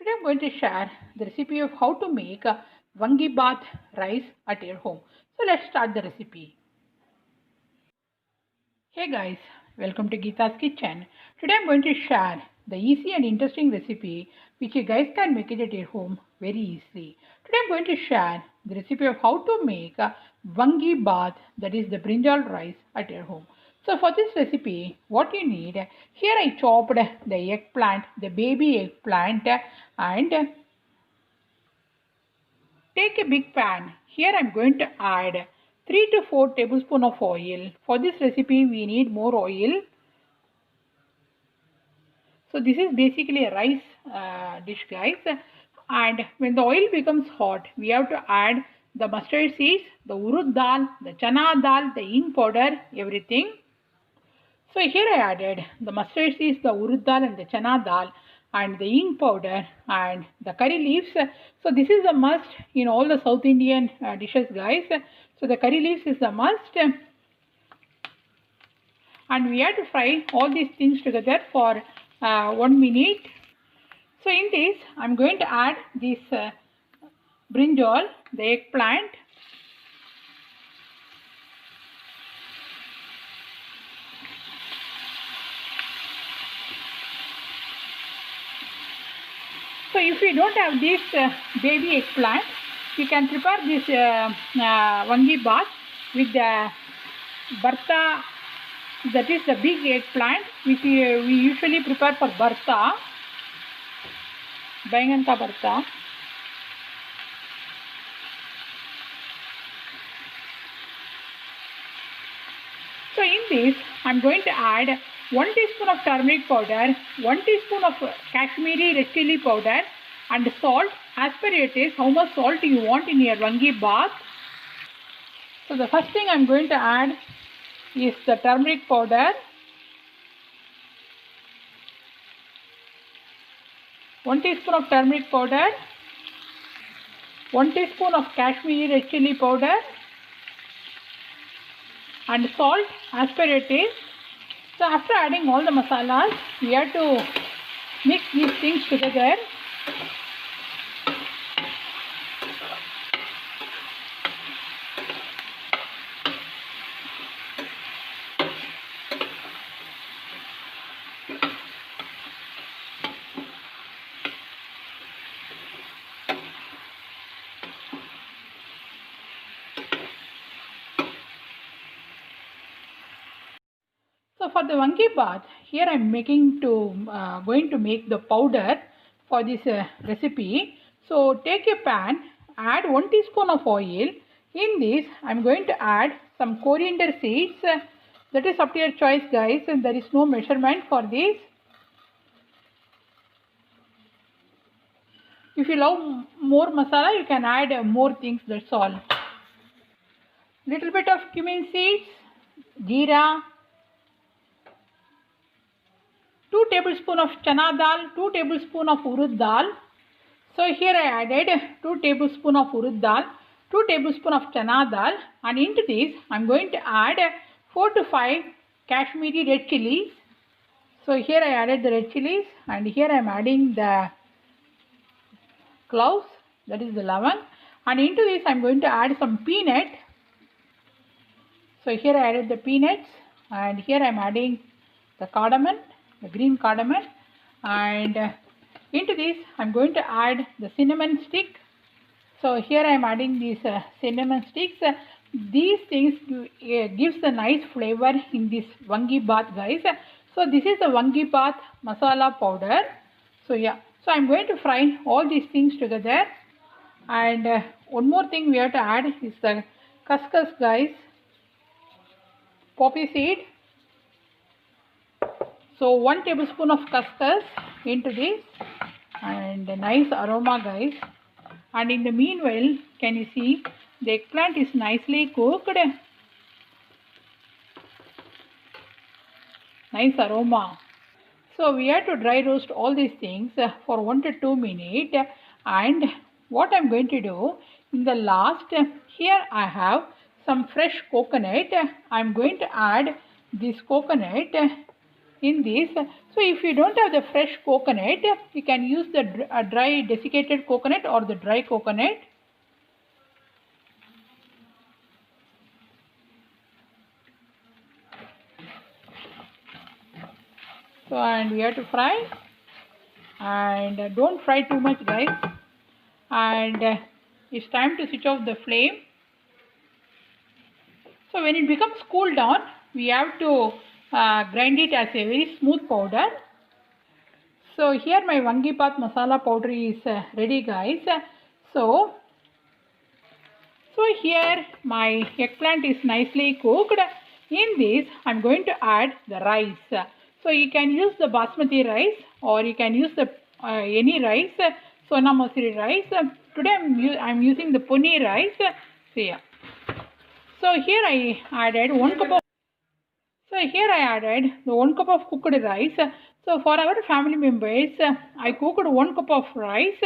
Today I'm going to share the recipe of how to make a Vangibath rice at your home. So let's start the recipe. Hey guys, welcome to Geeta's Kitchen. Today I'm going to share the easy and interesting recipe which you guys can make it at your home very easily. Today I'm going to share the recipe of how to make a Vangibath, that is the brinjal rice at your home. So for this recipe, what you need, here I chopped the eggplant, the baby eggplant, and take a big pan. Here I am going to add 3 to 4 tablespoons of oil. For this recipe we need more oil. So this is basically a rice dish guys. And when the oil becomes hot, we have to add the mustard seeds, the urud dal, the chana dal, the hing powder, everything. So here I added the mustard seeds, the urud dal and the chana dal and the hing powder and the curry leaves. So this is a must in all the South Indian dishes guys. So the curry leaves is a must. And we have to fry all these things together for 1 minute. So in this I am going to add this brinjal, the eggplant. So if you don't have this baby eggplant, you can prepare this Vangibath with the bharta, that is the big eggplant which we usually prepare for bharta, बैंगन का bharta. So in this I am going to add 1 teaspoon of turmeric powder, 1 teaspoon of Kashmiri red chili powder and salt as per your taste, how much salt you want in your Vangibath. So the first thing I am going to add is the turmeric powder, 1 teaspoon of turmeric powder, 1 teaspoon of Kashmiri red chili powder and salt as per your taste. So after adding all the masalas, we have to mix these things together. So for the Vangibath, here I am going to make the powder for this recipe. So take a pan, add 1 teaspoon of oil. In this I am going to add some coriander seeds. That is up to your choice guys, and there is no measurement for this. If you love more masala, you can add more things, that's all. Little bit of cumin seeds, jeera, 2 tablespoons of chana dal, 2 tablespoons of urud dal. So here I added 2 tablespoons of urud dal, 2 tablespoons of chana dal, and into this I am going to add 4 to 5 Kashmiri red chilies. So here I added the red chilies, and here I am adding the cloves, that is the lavang, and into this I am going to add some peanut. So here I added the peanuts, and here I am adding the cardamom, the green cardamom, and into this I am going to add the cinnamon stick. So here I am adding these cinnamon sticks. These things gives the nice flavor in this Vangibath guys. So this is the Vangibath masala powder. So yeah, so I am going to fry all these things together. And one more thing we have to add is the couscous guys, poppy seed. So 1 tablespoon of couscous into this, and a nice aroma guys. And in the meanwhile, can you see the eggplant is nicely cooked? Nice aroma. So we have to dry roast all these things for 1 to 2 minutes. And what I am going to do in the last, here I have some fresh coconut. I am going to add this coconut in this. So if you don't have the fresh coconut, you can use the dry desiccated coconut or the dry coconut. So and we have to fry, and don't fry too much, guys. And it's time to switch off the flame. So when it becomes cool down, we have to grind it as a very smooth powder. So here my Wangibath masala powder is ready, guys. So here my eggplant is nicely cooked. In this, I'm going to add the rice. So you can use the basmati rice or you can use the any rice, Sona Masuri rice. Today I'm using the Puni rice. So yeah. So here I added 1 cup of. So here I added the 1 cup of cooked rice. So for our family members, I cooked 1 cup of rice,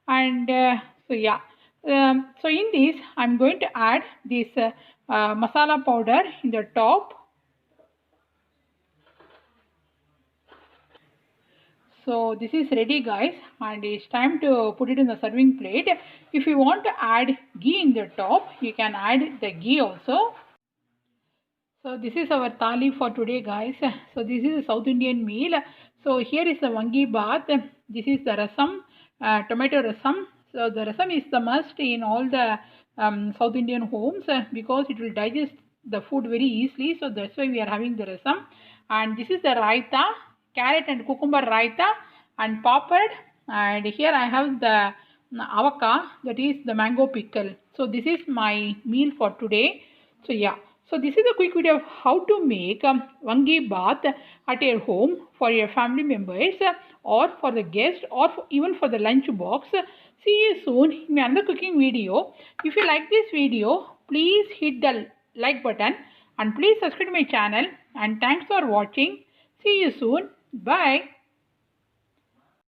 and so yeah. So in this, I'm going to add this masala powder in the top. So this is ready, guys, and it's time to put it in the serving plate. If you want to add ghee in the top, you can add the ghee also. So this is our thali for today, guys. So this is a South Indian meal. So here is the Wangibath. This is the rasam, tomato rasam. So the rasam is the must in all the South Indian homes because it will digest the food very easily. So that's why we are having the rasam. And this is the raita, carrot and cucumber raita and papad. And here I have the avaka, that is the mango pickle. So this is my meal for today. So yeah. So this is a quick video of how to make Wangibath at your home for your family members or for the guest or even for the lunch box. See you soon in another cooking video. If you like this video, please hit the like button and please subscribe to my channel, and thanks for watching. See you soon. Bye.